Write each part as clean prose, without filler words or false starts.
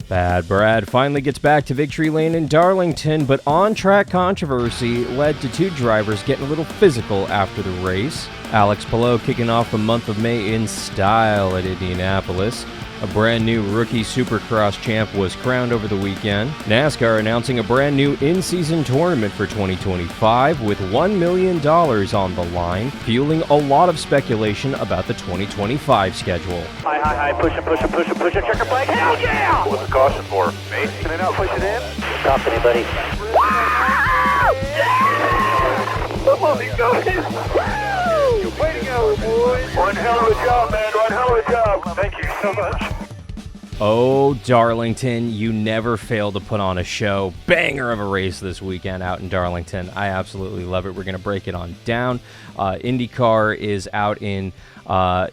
Bad Brad finally gets back to victory lane in Darlington, but on-track controversy led to two drivers getting a little physical after the race. Alex Palou kicking off the month of May in style at Indianapolis. A brand new rookie Supercross champ was crowned over the weekend. NASCAR announcing a brand new in-season tournament for 2025 with $1 million on the line, fueling a lot of speculation about the 2025 schedule. High, push it, checker flag, hell yeah! What's the caution for? Me? Can I not push it in? Stop anybody. Come on, he's going! Way to go, boys! One hell of a job, man, one hell of a job. Thank you so much. Oh, Darlington, you never fail to put on a show. Banger of a race this weekend out in Darlington. I absolutely love it. We're going to break it on down. IndyCar is out in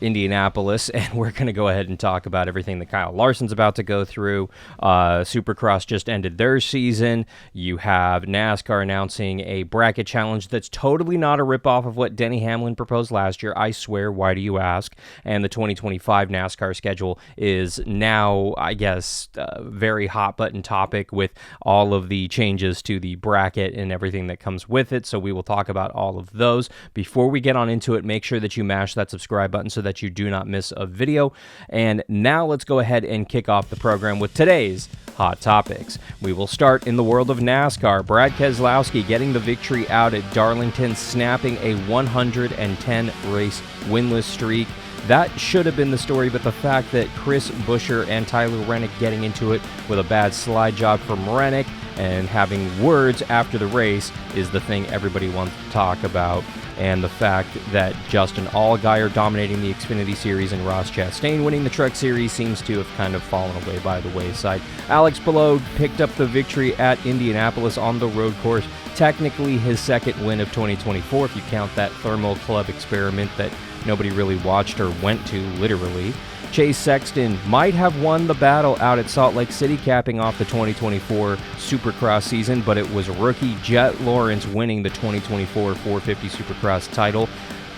Indianapolis, and we're going to go ahead and talk about everything that Kyle Larson's about to go through. Supercross just ended their season. You have NASCAR announcing a bracket challenge that's totally not a ripoff of what Denny Hamlin proposed last year. I swear, why do you ask? And the 2025 NASCAR schedule is now, I guess, a very hot button topic with all of the changes to the bracket and everything that comes with it. So we will talk about all of those. Before we get on into it, make sure that you mash that subscribe button so that you do not miss a video. And now let's go ahead and kick off the program with today's hot topics. We will start in the world of NASCAR. Brad Keselowski getting the victory out at Darlington, snapping a 110 race winless streak. That should have been the story, but the fact that Chris Buescher and Tyler Reddick getting into it with a bad slide job from Reddick and having words after the race is the thing everybody wants to talk about. And the fact that Justin Allgaier dominating the Xfinity Series and Ross Chastain winning the Truck Series seems to have kind of fallen away by the wayside. Alex Palou picked up the victory at Indianapolis on the road course. Technically his second win of 2024 if you count that Thermal Club experiment that nobody really watched or went to, literally. Chase Sexton might have won the battle out at Salt Lake City, capping off the 2024 Supercross season, but it was rookie Jet Lawrence winning the 2024 450 Supercross title.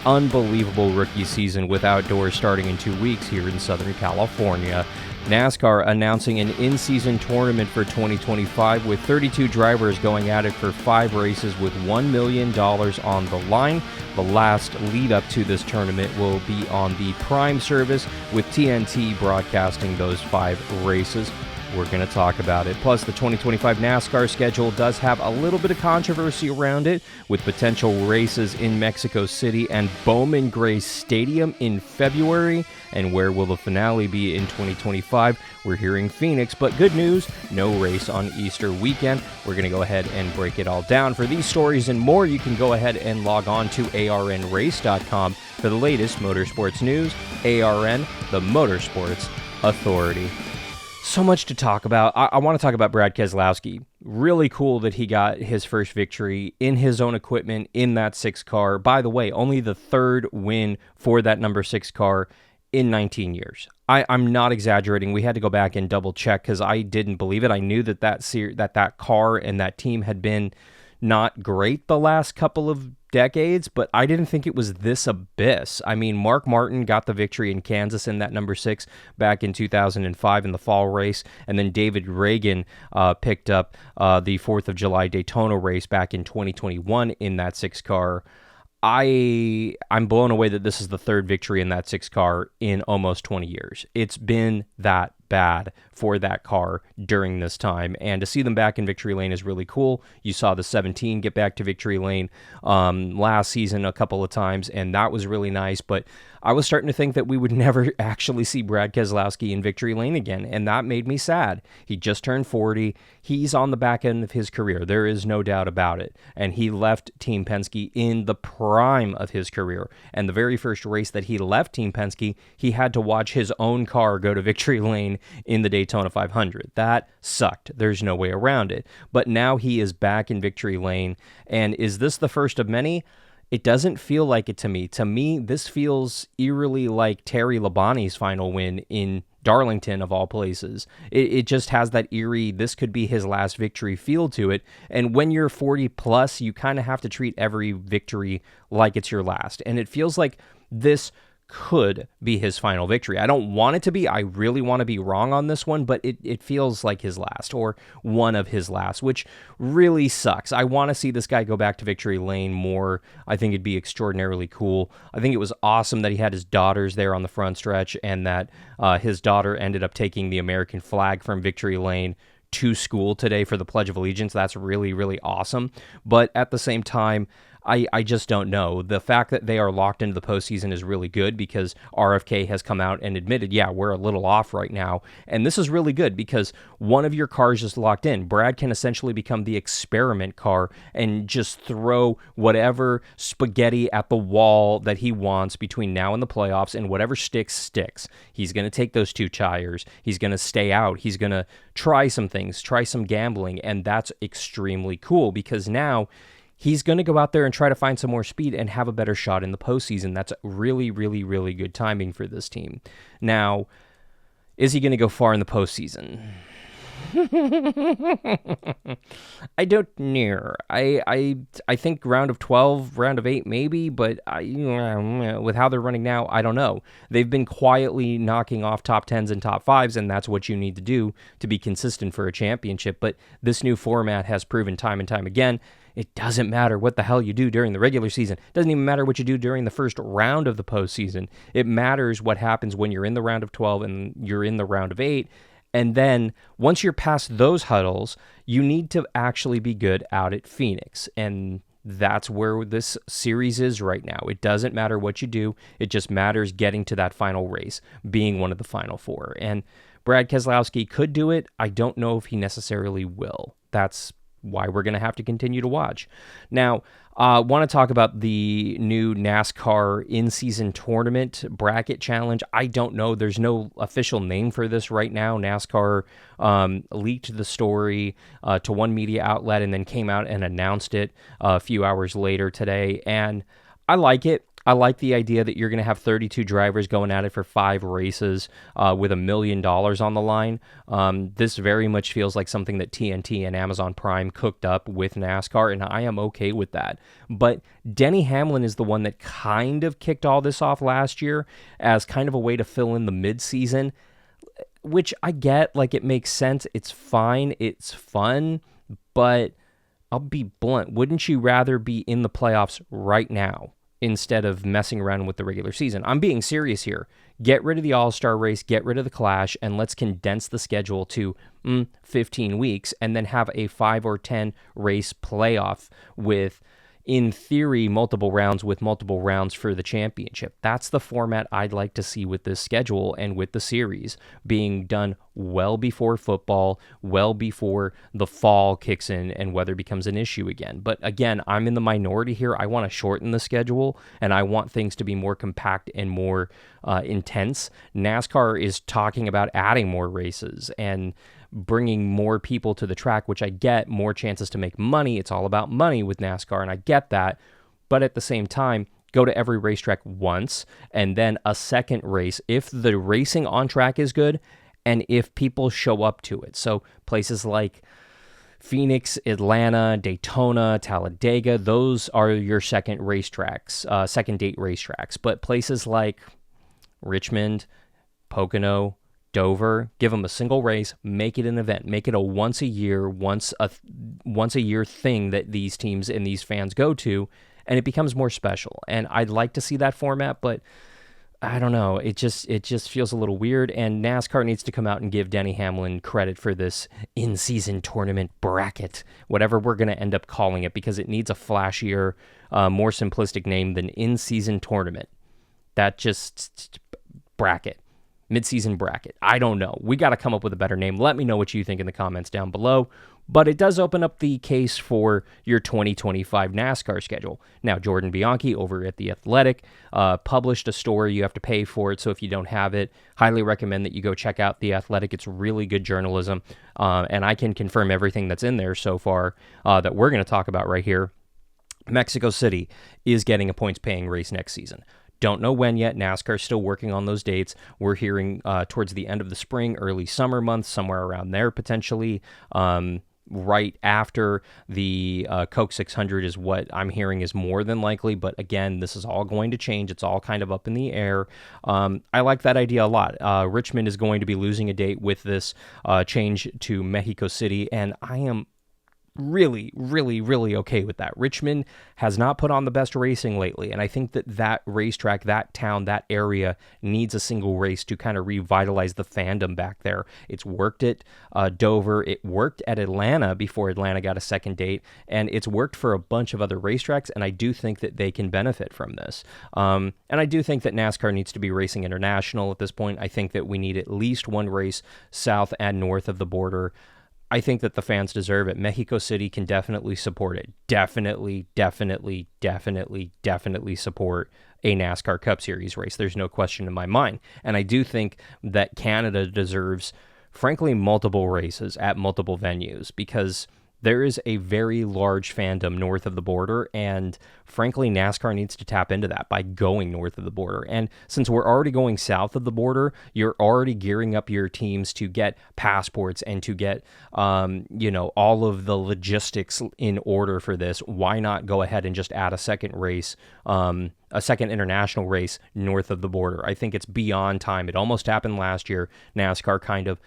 Unbelievable rookie season with outdoors starting in 2 weeks here in Southern California. NASCAR announcing an in-season tournament for 2025 with 32 drivers going at it for 5 races with $1 million on the line. The last lead up to this tournament will be on the Prime service with TNT broadcasting those 5 races. We're going to talk about it. Plus, the 2025 NASCAR schedule does have a little bit of controversy around it, with potential races in Mexico City and Bowman Gray Stadium in February. And where will the finale be in 2025? We're hearing Phoenix, but good news, no race on Easter weekend. We're going to go ahead and break it all down. For these stories and more, you can go ahead and log on to arnrace.com for the latest motorsports news. ARN, the Motorsports Authority. So much to talk about. I want to talk about Brad Keselowski. Really cool that he got his first victory in his own equipment in that 6 car. By the way, only the 3rd win for that number 6 car in 19 years. I'm not exaggerating. We had to go back and double check because I didn't believe it. I knew that that car and that team had been not great the last couple of decades, but I didn't think it was this abyss. I mean, Mark Martin got the victory in Kansas in that number 6 back in 2005 in the fall race, and then David Reagan picked up the 4th of July Daytona race back in 2021 in that 6 car. I'm blown away that this is the 3rd victory in that 6 car in almost 20 years. It's been that bad for that car during this time, and to see them back in victory lane is really cool. You saw the 17 get back to victory lane last season a couple of times, and that was really nice, but I was starting to think that we would never actually see Brad Keselowski in victory lane again, and that made me sad. He just turned 40. He's on the back end of his career. There is no doubt about it, and he left Team Penske in the prime of his career, and the very first race that he left Team Penske, he had to watch his own car go to victory lane in the Daytona 500. That sucked. There's no way around it. But now he is back in victory lane. And is this the first of many? It doesn't feel like it to me. To me, this feels eerily like Terry Labonte's final win in Darlington, of all places. It just has that eerie, this could be his last victory feel to it. And when you're 40 plus, you kind of have to treat every victory like it's your last. And it feels like this could be his final victory. I don't want it to be. I really want to be wrong on this one, but it feels like his last, or one of his last, which really sucks. I want to see this guy go back to victory lane more. I think it'd be extraordinarily cool. I think it was awesome that he had his daughters there on the front stretch, and that his daughter ended up taking the American flag from victory lane to school today for the Pledge of Allegiance. That's really, really awesome. But at the same time, I just don't know. The fact that they are locked into the postseason is really good, because RFK has come out and admitted, yeah, we're a little off right now. And this is really good because one of your cars is locked in. Brad can essentially become the experiment car and just throw whatever spaghetti at the wall that he wants between now and the playoffs, and whatever sticks. He's going to take those 2 tires. He's going to stay out. He's going to try some things, try some gambling. And that's extremely cool, because now he's going to go out there and try to find some more speed and have a better shot in the postseason. That's really, really, really good timing for this team. Now, is he going to go far in the postseason? I don't know. I think round of 12, round of 8 maybe, but with how they're running now, I don't know. They've been quietly knocking off top 10s and top 5s, and that's what you need to do to be consistent for a championship. But this new format has proven time and time again, it doesn't matter what the hell you do during the regular season. It doesn't even matter what you do during the first round of the postseason. It matters what happens when you're in the round of 12 and you're in the round of 8. And then once you're past those huddles, you need to actually be good out at Phoenix. And that's where this series is right now. It doesn't matter what you do. It just matters getting to that final race, being one of the final 4. And Brad Keselowski could do it. I don't know if he necessarily will. That's why we're going to have to continue to watch. Now, I want to talk about the new NASCAR in-season tournament bracket challenge. I don't know. There's no official name for this right now. NASCAR leaked the story to one media outlet and then came out and announced it a few hours later today. And I like it. I like the idea that you're going to have 32 drivers going at it for 5 races with $1 million on the line. This very much feels like something that TNT and Amazon Prime cooked up with NASCAR, and I am okay with that. But Denny Hamlin is the one that kind of kicked all this off last year as kind of a way to fill in the midseason, which I get. Like, it makes sense. It's fine. It's fun. But I'll be blunt. Wouldn't you rather be in the playoffs right now instead of messing around with the regular season? I'm being serious here. Get rid of the All-Star race, get rid of the Clash, and let's condense the schedule to 15 weeks and then have a 5 or 10 race playoff with, in theory, multiple rounds with multiple rounds for the championship. That's the format I'd like to see with this schedule and with the series being done well before football, well before the fall kicks in and weather becomes an issue again. But again, I'm in the minority here. I want to shorten the schedule, and I want things to be more compact and more intense. NASCAR is talking about adding more races and bringing more people to the track, which I get, more chances to make money. It's all about money with NASCAR, and I get that. But at the same time, go to every racetrack once and then a second race if the racing on track is good and if people show up to it. So places like Phoenix, Atlanta, Daytona, Talladega, those are your second racetracks, second date racetracks. But places like Richmond, Pocono, Dover, give them a single race, make it an event, make it a once a year thing that these teams and these fans go to, and it becomes more special. And I'd like to see that format, but I don't know. It just feels a little weird, and NASCAR needs to come out and give Denny Hamlin credit for this in-season tournament bracket, whatever we're going to end up calling it, because it needs a flashier, more simplistic name than in-season tournament. That just bracket. Mid-season bracket. I don't know. We got to come up with a better name. Let me know what you think in the comments down below. But it does open up the case for your 2025 NASCAR schedule. Now, Jordan Bianchi over at The Athletic published a story. You have to pay for it, so if you don't have it, highly recommend that you go check out The Athletic. It's really good journalism, and I can confirm everything that's in there so far that we're going to talk about right here. Mexico City is getting a points-paying race next season. Don't know when yet. NASCAR is still working on those dates. We're hearing towards the end of the spring, early summer months, somewhere around there potentially. right after the Coke 600 is what I'm hearing is more than likely. But again, this is all going to change. It's all kind of up in the air. I like that idea a lot. Richmond is going to be losing a date with this change to Mexico City, and I am really, really, really okay with that. Richmond has not put on the best racing lately, and I think that racetrack, that town, that area needs a single race to kind of revitalize the fandom back there. It's worked at Dover, it worked at Atlanta before Atlanta got a second date, and it's worked for a bunch of other racetracks, and I do think that they can benefit from this. And I do think that NASCAR needs to be racing international at this point. I think that we need at least one race south and north of the border. I think that the fans deserve it. Mexico City can definitely support it. Definitely support a NASCAR Cup Series race. There's no question in my mind. And I do think that Canada deserves, frankly, multiple races at multiple venues, because there is a very large fandom north of the border, and frankly, NASCAR needs to tap into that by going north of the border. And since we're already going south of the border, you're already gearing up your teams to get passports and to get, all of the logistics in order for this. Why not go ahead and just add a second race, a second international race north of the border? I think it's beyond time. It almost happened last year. NASCAR kind of,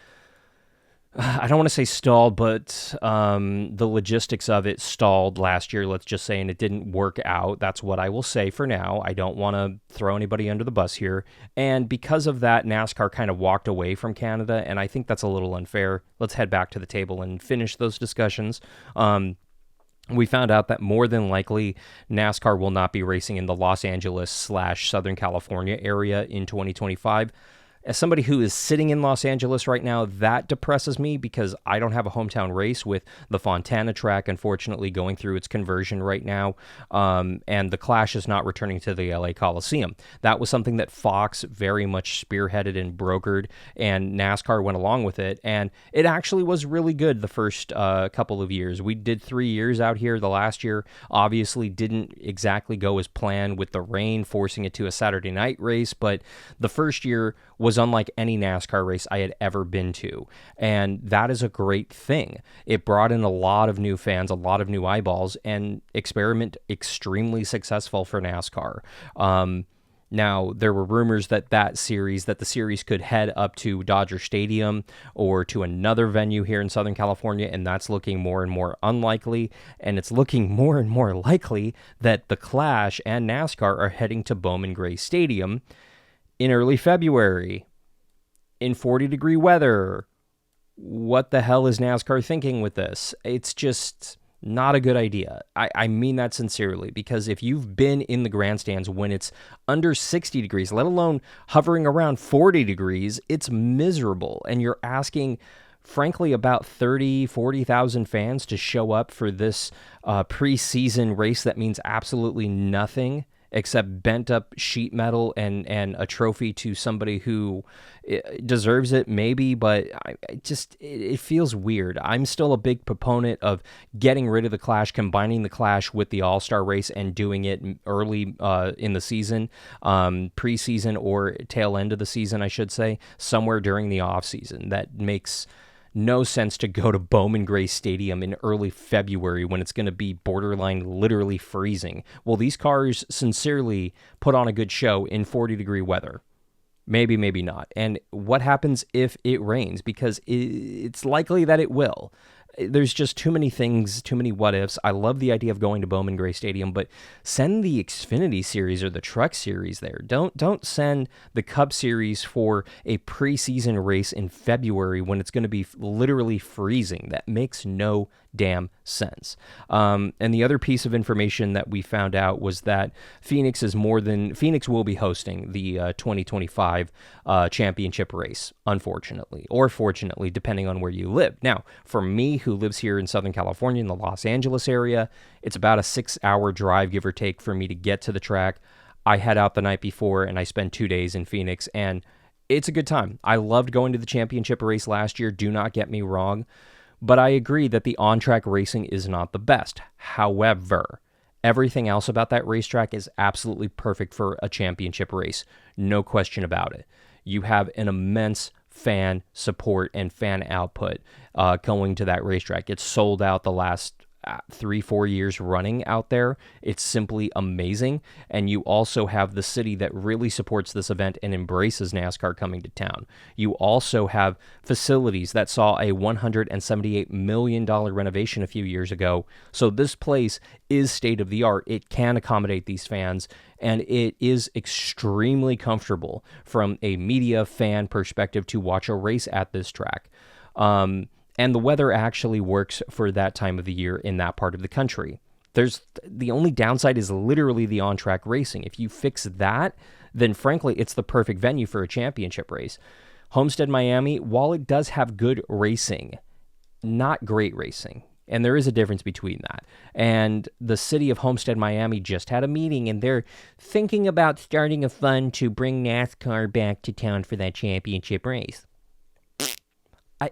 I don't want to say stalled, but the logistics of it stalled last year, let's just say, and it didn't work out. That's what I will say for now. I don't want to throw anybody under the bus here. And because of that, NASCAR kind of walked away from Canada, and I think that's a little unfair. Let's head back to the table and finish those discussions. We found out that more than likely NASCAR will not be racing in the Los Angeles/Southern California area in 2025. As somebody who is sitting in Los Angeles right now, that depresses me because I don't have a hometown race, with the Fontana track unfortunately going through its conversion right now, and the Clash is not returning to the LA Coliseum. That was something that Fox very much spearheaded and brokered, and NASCAR went along with it, and it actually was really good the first couple of years. We did 3 years out here. The last year obviously didn't exactly go as planned, with the rain forcing it to a Saturday night race, but the first year was unlike any NASCAR race I had ever been to. And that is a great thing. It brought in a lot of new fans, a lot of new eyeballs, and experiment extremely successful for NASCAR. Now, there were rumors that the series could head up to Dodger Stadium or to another venue here in Southern California, and that's looking more and more unlikely. And it's looking more and more likely that the Clash and NASCAR are heading to Bowman Gray Stadium in early February, in 40-degree weather. What the hell is NASCAR thinking with this? It's just not a good idea. I mean that sincerely, because if you've been in the grandstands when it's under 60 degrees, let alone hovering around 40 degrees, it's miserable. And you're asking, frankly, about 40,000 fans to show up for this preseason race that means absolutely nothing except bent up sheet metal and a trophy to somebody who deserves it, maybe, but it feels weird. I'm still a big proponent of getting rid of the Clash, combining the Clash with the All-Star race and doing it early in the season, preseason or tail end of the season, I should say, somewhere during the off season. That makes no sense to go to Bowman Gray Stadium in early February when it's going to be borderline literally freezing. Well, these cars sincerely put on a good show in 40-degree weather. Maybe, maybe not. And what happens if it rains? Because it's likely that it will. There's just too many things, too many what ifs. I love the idea of going to Bowman Gray Stadium, but send the Xfinity Series or the Truck Series there. Don't send the Cup Series for a preseason race in February when it's going to be literally freezing. That makes no damn sense. And the other piece of information that we found out was that Phoenix will be hosting the 2025 championship race, unfortunately, or fortunately, depending on where you live. Now, for me, who lives here in Southern California in the Los Angeles area, it's about a 6-hour drive, give or take, for me to get to the track. I head out the night before and I spend 2 days in Phoenix, and it's a good time. I loved going to the championship race last year, do not get me wrong, but I agree that the on-track racing is not the best. However, everything else about that racetrack is absolutely perfect for a championship race. No question about it. You have an immense fan support and fan output going to that racetrack. It's sold out the last 3-4 years running out there. It's simply amazing. And you also have the city that really supports this event and embraces NASCAR coming to town. You also have facilities that saw a $178 million renovation a few years ago. So this place is state of the art. It can accommodate these fans, and it is extremely comfortable from a media fan perspective to watch a race at this track. And the weather actually works for that time of the year in that part of the country. The only downside is literally the on-track racing. If you fix that, then frankly, it's the perfect venue for a championship race. Homestead, Miami, while it does have good racing, not great racing. And there is a difference between that. And the city of Homestead, Miami just had a meeting, and they're thinking about starting a fund to bring NASCAR back to town for that championship race.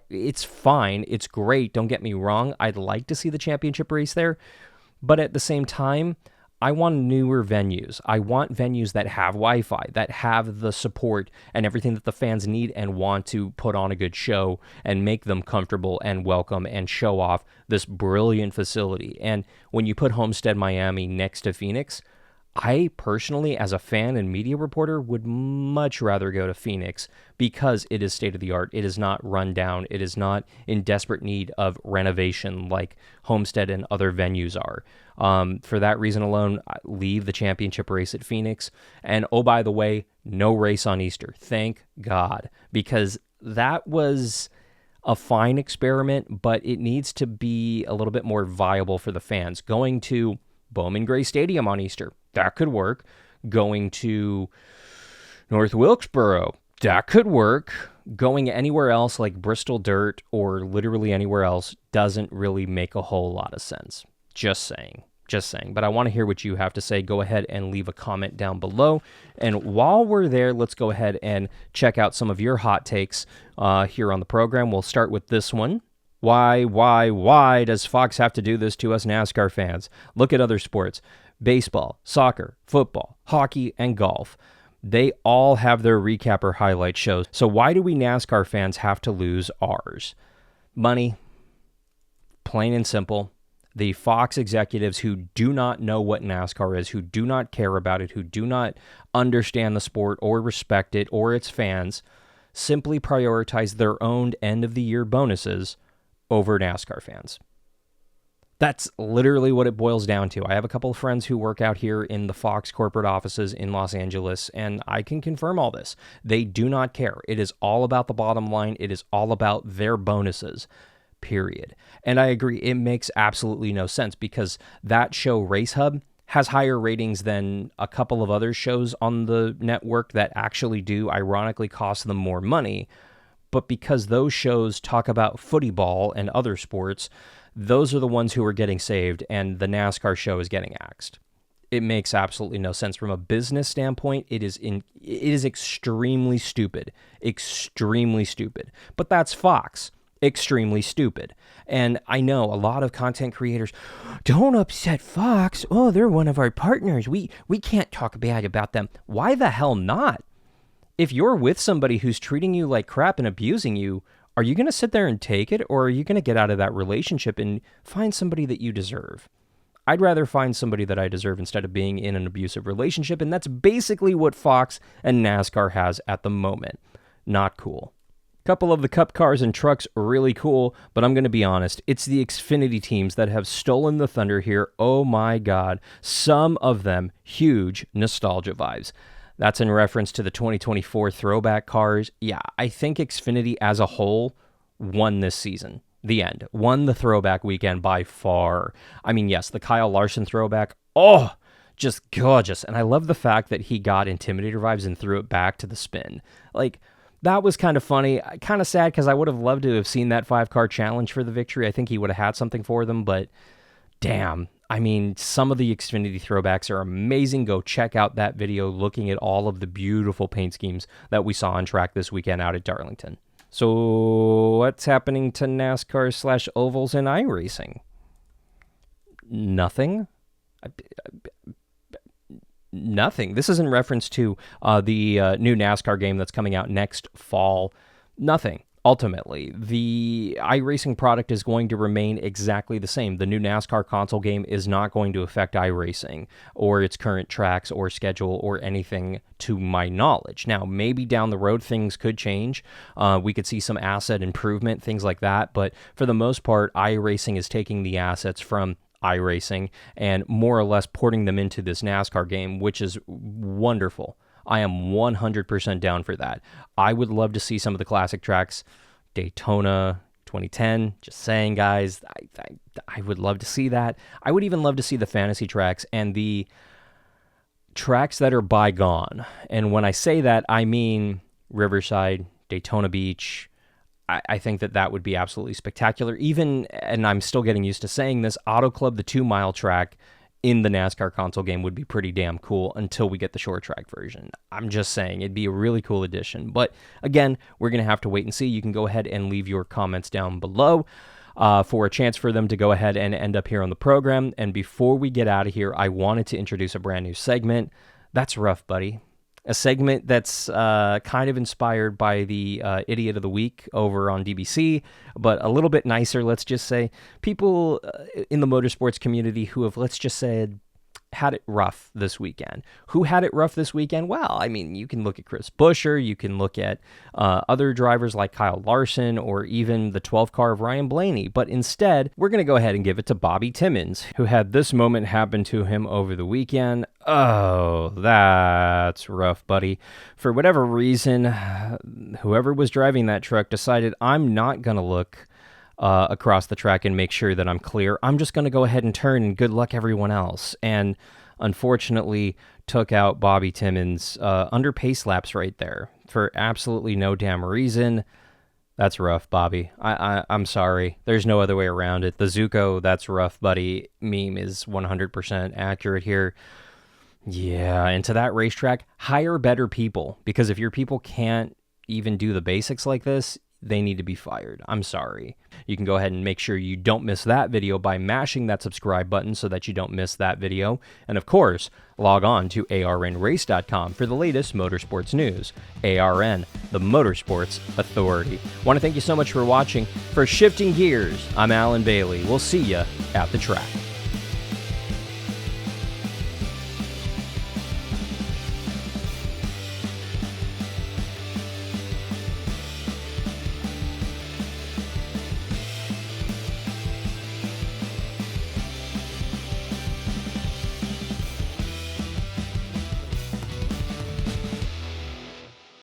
It's fine. It's great. Don't get me wrong. I'd like to see the championship race there. But at the same time, I want newer venues. I want venues that have Wi-Fi, that have the support and everything that the fans need and want to put on a good show and make them comfortable and welcome and show off this brilliant facility. And when you put Homestead, Miami next to Phoenix, I personally, as a fan and media reporter, would much rather go to Phoenix because it is state-of-the-art. It is not run down. It is not in desperate need of renovation like Homestead and other venues are. For that reason alone, leave the championship race at Phoenix. And, oh, by the way, no race on Easter. Thank God, because that was a fine experiment, but it needs to be a little bit more viable for the fans. Going to Bowman Gray Stadium on Easter, that could work. Going to North Wilkesboro, that could work. Going anywhere else like Bristol Dirt or literally anywhere else doesn't really make a whole lot of sense. Just saying. But I want to hear what you have to say. Go ahead and leave a comment down below. And while we're there, let's go ahead and check out some of your hot takes here on the program. We'll start with this one. Why does Fox have to do this to us NASCAR fans? Look at other sports. Baseball, soccer, football, hockey, and golf. They all have their recap or highlight shows. So why do we NASCAR fans have to lose ours? Money. Plain and simple. The Fox executives who do not know what NASCAR is, who do not care about it, who do not understand the sport or respect it or its fans, simply prioritize their own end-of-the-year bonuses over NASCAR fans. That's literally what it boils down to. I have a couple of friends who work out here in the Fox corporate offices in Los Angeles, and I can confirm all this. They do not care. It is all about the bottom line. It is all about their bonuses, period. And I agree, it makes absolutely no sense because that show, Race Hub, has higher ratings than a couple of other shows on the network that actually do ironically cost them more money. But because those shows talk about footy ball and other sports, those are the ones who are getting saved, and the NASCAR show is getting axed. It makes absolutely no sense. From a business standpoint, it is extremely stupid. Extremely stupid. But that's Fox. Extremely stupid. And I know a lot of content creators, don't upset Fox. Oh, they're one of our partners. We can't talk bad about them. Why the hell not? If you're with somebody who's treating you like crap and abusing you, are you going to sit there and take it, or are you going to get out of that relationship and find somebody that you deserve? I'd rather find somebody that I deserve instead of being in an abusive relationship, and that's basically what Fox and NASCAR has at the moment. Not cool. Couple of the Cup cars and trucks are really cool, but I'm going to be honest, it's the Xfinity teams that have stolen the thunder here. Oh my God. Some of them huge nostalgia vibes. That's in reference to the 2024 throwback cars. Yeah, I think Xfinity as a whole won this season. The end. Won the throwback weekend by far. I mean, yes, the Kyle Larson throwback. Oh, just gorgeous. And I love the fact that he got Intimidator vibes and threw it back to the spin. Like, that was kind of funny. Kind of sad because I would have loved to have seen that 5-car challenge for the victory. I think he would have had something for them, but damn. I mean, some of the Xfinity throwbacks are amazing. Go check out that video looking at all of the beautiful paint schemes that we saw on track this weekend out at Darlington. So what's happening to NASCAR/ovals and iRacing? Nothing. Nothing. This is in reference to the new NASCAR game that's coming out next fall. Nothing. Ultimately, the iRacing product is going to remain exactly the same. The new NASCAR console game is not going to affect iRacing or its current tracks or schedule or anything to my knowledge. Now, maybe down the road things could change. We could see some asset improvement, things like that. But for the most part, iRacing is taking the assets from iRacing and more or less porting them into this NASCAR game, which is wonderful. I am 100% down for that. I would love to see some of the classic tracks, Daytona 2010, just saying, guys, I would love to see that. I would even love to see the fantasy tracks and the tracks that are bygone. And when I say that, I mean Riverside, Daytona Beach. I think that would be absolutely spectacular. Even, and I'm still getting used to saying this, Auto Club, the 2 mile track in the NASCAR console game would be pretty damn cool until we get the short track version. I'm just saying, it'd be a really cool addition. But again, we're going to have to wait and see. You can go ahead and leave your comments down below for a chance for them to go ahead and end up here on the program. And before we get out of here, I wanted to introduce a brand new segment. That's rough, buddy. A segment that's kind of inspired by the Idiot of the Week over on DBC, but a little bit nicer, let's just say. People in the motorsports community who have, let's just say, had it rough this weekend. Who had it rough this weekend? Well, I mean, you can look at Chris Buescher, you can look at other drivers like Kyle Larson, or even the 12 car of Ryan Blaney. But instead, we're going to go ahead and give it to Bobby Timmons, who had this moment happen to him over the weekend. Oh, that's rough, buddy. For whatever reason, whoever was driving that truck decided, I'm not going to look across the track and make sure that I'm clear. I'm just going to go ahead and turn, and good luck everyone else. And unfortunately took out Bobby Timmons under pace laps right there for absolutely no damn reason. That's rough, Bobby. I'm sorry. There's no other way around it. The Zuko, that's rough, buddy meme is 100% accurate here. Yeah, and to that racetrack, hire better people, because if your people can't even do the basics like this, they need to be fired. I'm sorry. You can go ahead and make sure you don't miss that video by mashing that subscribe button so that you don't miss that video. And of course, log on to arnrace.com for the latest motorsports news. ARN, the Motorsports Authority. Want to thank you so much for watching. For Shifting Gears, I'm Alan Bailey. We'll see you at the track.